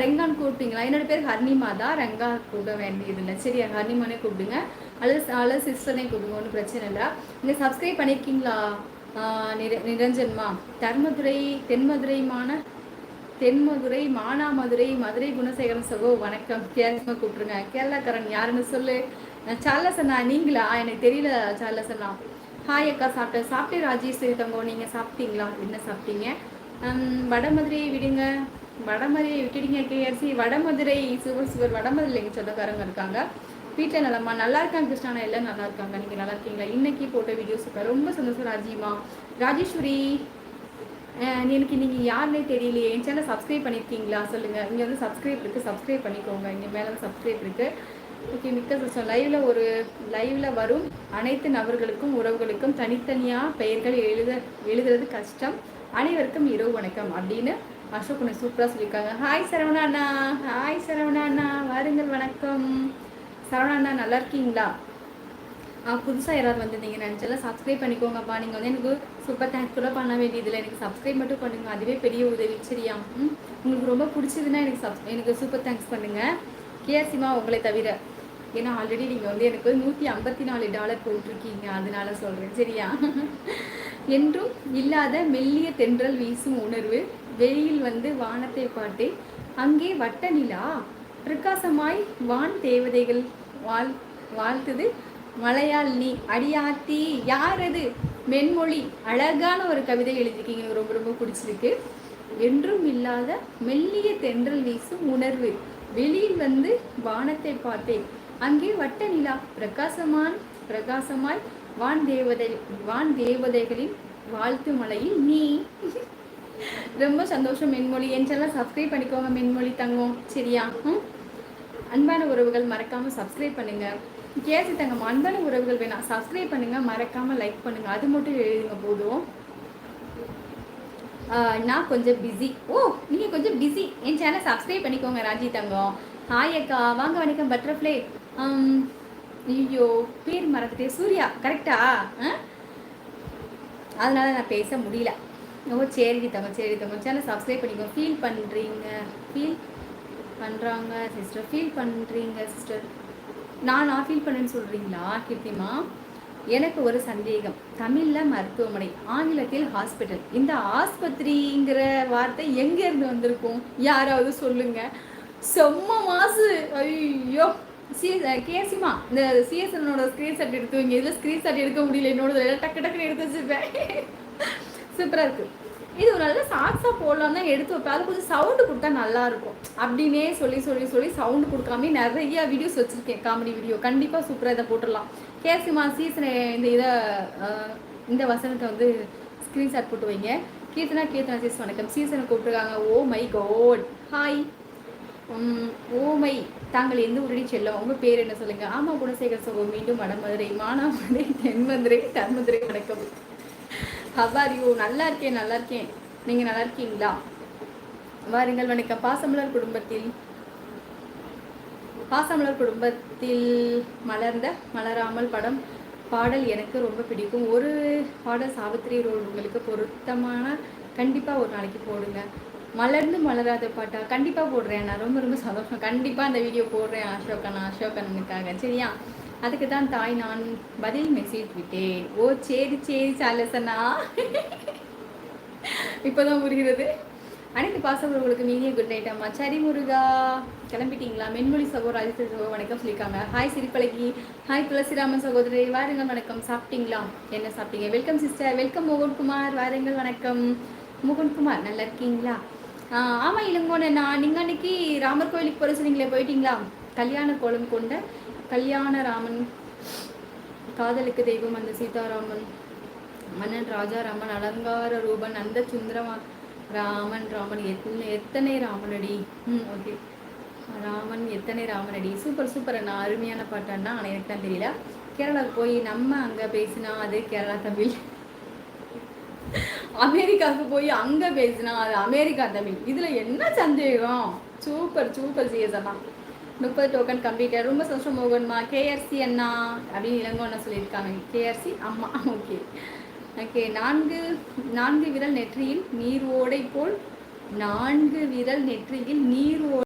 ரெங்கான்னு கூப்பிட்டீங்களா? என்னோட பேர் ஹர்னிமா தான். ரெங்கா கூப்பிட வேண்டியதில்லை சரியா? ஹர்னிமானே கூப்பிடுங்க, அல்லது சிஸ்டர்னே கூப்பிடுங்க, ஒன்றும் பிரச்சனை இல்லை. நீங்கள் சப்ஸ்கிரைப் பண்ணியிருக்கீங்களா? நிரஞ்சன்மா, தர்மதுரை தென்மதுரை மானாமதுரை மதுரை குணசேகரன் சகோ வணக்கம். கேரளமா கூப்பிட்டுருங்க. கேரளாக்காரன் யாருன்னு சொல்லு. சார்லஸ் அண்ணா நீங்களா? எனக்கு தெரியல சார்லஸ் அண்ணா. ஹாய் அக்கா, சாப்பிட்டேன் ராஜேஸ்வரி தங்கோ. நீங்கள் சாப்பிட்டீங்களா? என்ன சாப்பிட்டீங்க? வடமதுரை விடுங்க, வடமதுரை விட்டுடுங்க. கேஆர்சி வடமதுரை சூப்பர் வடமதுரையில் எங்கள் சொந்தக்காரங்க இருக்காங்க. வீட்டில் நலமா? நல்லா இருக்காங்க கிருஷ்ணானா, எல்லாம் நல்லா இருக்காங்க. நீங்கள் நல்லா இருக்கீங்களா? இன்னைக்கு போட்ட வீடியோஸ் ரொம்ப சந்தோஷம். ராஜிமா, ராஜேஸ்வரி, எனக்கு நீங்கள் யாருன்னே தெரியலையே. என் சேனல் சப்ஸ்கிரைப் பண்ணியிருக்கீங்களா சொல்லுங்கள். இங்கே வந்து சப்ஸ்கிரைப் இருக்குது, சப்ஸ்கிரைப் பண்ணிக்கோங்க. இங்கே மேலே சப்ஸ்கிரைப் இருக்குது. ஓகே, மிக்க சந்தோஷம். லைவில் வரும் அனைத்து நபர்களுக்கும் உறவுகளுக்கும் தனித்தனியாக பெயர்கள் எழுதுறது கஷ்டம். அனைவருக்கும் இரவு வணக்கம் அப்படின்னு அசோக் அண்ணா சூப்பராக சொல்லியிருக்காங்க. ஹாய் சரவணா அண்ணா, ஹாய் சரவணா அண்ணா, வாருங்கள் வணக்கம். சரவணா அண்ணா நல்லா இருக்கீங்களா? புதுசாக யாராவது வந்திருந்தீங்க நினச்சாலும் சப்ஸ்கிரைப் பண்ணிக்கோங்கப்பா. நீங்கள் வந்து எனக்கு சூப்பர் தேங்க்ஸ் கூட பண்ண வேண்டியதில்லை, எனக்கு சப்ஸ்கிரைப் மட்டும் பண்ணுங்க, அதுவே பெரிய உதவி சரியா? உங்களுக்கு ரொம்ப பிடிச்சதுன்னா எனக்கு சூப்பர் தேங்க்ஸ் பண்ணுங்கள். கேசிமா உங்களை தவிர, ஏன்னா ஆல்ரெடி நீங்கள் வந்து எனக்கு $154 போட்டிருக்கீங்க, அதனால சொல்கிறேன் சரியா? என்றும் இல்லாத மெல்லிய தென்றல் வீசும் உணர்வு, வெளியில் வந்து வானத்தை பாட்டு, அங்கே வட்ட நிலா பிரகாசமாய் வான் தேவதைகள் வாழ்த்துது மலையாள் நீ அடியாத்தி. யார் அது? மென்மொழி. அழகான ஒரு கவிதை எழுதிருக்கீங்க, எனக்கு ரொம்ப ரொம்ப பிடிச்சிருக்கு. என்றும் இல்லாத மெல்லிய தென்றல் வீசும் உணர்வு, வெளியில் வந்து வானத்தை பார்த்தேன், அங்கே வட்ட நிலா பிரகாசமாய் வான் தேவதைகளின் வாழ்த்து மலையில் நீ. ரொம்ப சந்தோஷம் மென்மொழி. என் சேனல் சப்ஸ்கிரைப் பண்ணிக்கோங்க மென்மொழி தங்கம் சரியா? அன்பான உறவுகள் மறக்காமல் சப்ஸ்கிரைப் பண்ணுங்க. கேசி தங்கம், அன்பான உறவுகள் வேணாம், சப்ஸ்கிரைப் பண்ணுங்க, மறக்காமல் லைக் பண்ணுங்க, அது மட்டும் எழுதுங்க போதும். நான் கொஞ்சம் பிஸி. ஓ, நீங்கள் கொஞ்சம் பிஸி. என் சேனல் சப்ஸ்கிரைப் பண்ணிக்கோங்க ராஜி தங்கம். ஹாய் அக்கா, வாங்க வணக்கம். பட்டர்ஃப்ளை, ஐயோ பேர் மறந்துட்டேன். சூர்யா கரெக்டா? அதனால நான் பேச முடியல. ஓ சரி தங்கம், சரி தங்கம். சேனல் சப்ஸ்கிரைப் பண்ணிக்கோங்க. ஃபீல் பண்ணுறாங்க சிஸ்டர். நான் ஃபீல் பண்ணேன்னு சொல்கிறீங்களா கீர்த்திமா? எனக்கு ஒரு சந்தேகம். தமிழில் மருத்துவமனை, ஆங்கிலத்தில் ஹாஸ்பிட்டல். இந்த ஆஸ்பத்திரிங்கிற வார்த்தை எங்கேருந்து வந்திருக்கும்? யாராவது சொல்லுங்க. செம்ம மாசு. ஐயோ கேசிமா, இந்த சிஎஸ்என்னோட ஸ்க்ரீன்ஷாட் எடுத்து வைங்க. இதில் ஸ்க்ரீன்ஷாட் எடுக்க முடியல, என்னோட டக்குன்னு எடுத்து வச்சுருப்பேன். சூப்பராக இருக்குது. இது ஒரு நல்ல சாக்ஸாக போடலாம் தான் எடுத்து வைப்பேன். அது கொஞ்சம் சவுண்டு கொடுத்தா நல்லாயிருக்கும் அப்படின்னே சொல்லி சவுண்டு கொடுக்காம நிறைய வீடியோஸ் வச்சுருக்கேன், காமெடி வீடியோ. கண்டிப்பாக சூப்பராக இதை போட்டுடலாம். கேசிமா சீசனை இந்த வசனத்தை வந்து ஸ்க்ரீன்ஷாட் போட்டு வைங்க. கீர்த்தனா சீஸ் வணக்கம். சீசனை கூப்பிட்டுருக்காங்க. Oh my god, hi. Oh my, தாங்கள் எந்த ஊரடி செல்லும்? உங்கள் பேர் என்ன சொல்லுங்கள். ஆமாம் குணசேகர் சகோ, மீண்டும் வடமதுரை மானாமதுரை தென்மதுரை தர்மதுரை வணக்கம். ஹவாரியோ? நல்லா இருக்கேன். நீங்கள் நல்லா இருக்கீங்களா? வாருங்கள் வணக்கம். பாசமலர் குடும்பத்தில் மலராமல் பாடல் எனக்கு ரொம்ப பிடிக்கும். ஒரு பாடல் சாவித்திரி ரோல் உங்களுக்கு பொருத்தமான, கண்டிப்பாக ஒரு நாளைக்கு போடுங்க. மலர்ந்து மலராத பாட்டா? கண்டிப்பாக போடுறேன். நான் ரொம்ப ரொம்ப சந்தோஷம். கண்டிப்பாக அந்த வீடியோ போடுறேன் அசோகனுக்காக சரியா? அதுக்கு தான் தாய் நான் பதில் மெசேஜ் விட்டேன். ஓ சரி சார்லசனா, இப்போதான் புரிகிறது. அனைத்து பாசவர்களுக்கு மீனிய குட் நைட் அம்மா. சரி முருகா, கிளம்பிட்டீங்களா? மென்மொழி சகோதர சகோ வணக்கம் சொல்லியிருக்காங்க. ஹாய் சிரிப்பழகி, ஹாய் துளசிராமன் சகோதரி, வாருங்கள் வணக்கம். சாப்பிட்டீங்களா? என்ன சாப்பிட்டீங்க? வெல்கம் சிஸ்டர், வெல்கம் மோகன்குமார், வாருங்கள் வணக்கம். மோகன்குமார் நல்லா இருக்கீங்களா? ஆமாம் இளங்கோன்னு, நீங்கள் அன்னைக்கு ராமர் கோயிலுக்கு போகிற சொன்னீங்களே, போயிட்டீங்களா? கல்யாண கோலம் கொண்ட கல்யாணராமன், காதலுக்கு தெய்வம் அந்த சீதாராமன், மன்னன் ராஜாராமன், அலங்கார ரூபன் அந்த சுந்தரமா ராமன் எத்தனை ராமனடி. ஓகே, ராமன் எத்தனை ராமனடி. சூப்பர் அண்ணா, அருமையான பாட்டு அண்ணா. ஆனால் எனக்கு தான் தெரியல. கேரளாவுக்கு போய் நம்ம அங்கே பேசினா அது கேரளா தமிழ், அமெரிக்காவுக்கு போய் அங்கே பேசினா அது அமெரிக்கா தமிழ். இதில் என்ன சந்தேகம்? சூப்பர் சிஎஸ் அண்ணா. 30 டோக்கன் கம்ப்ளீட்டட். ரொம்ப சந்தோஷம் மோகன்மா. கேஆர்சி அண்ணா அப்படின்னு இளங்கோ அண்ணா சொல்லியிருக்காங்க. கேஆர்சி அம்மா. ஓகே 4 விரல் நெற்றியில் நீர் ஓடை போல் 4 விரல் நெற்றியில் நீர்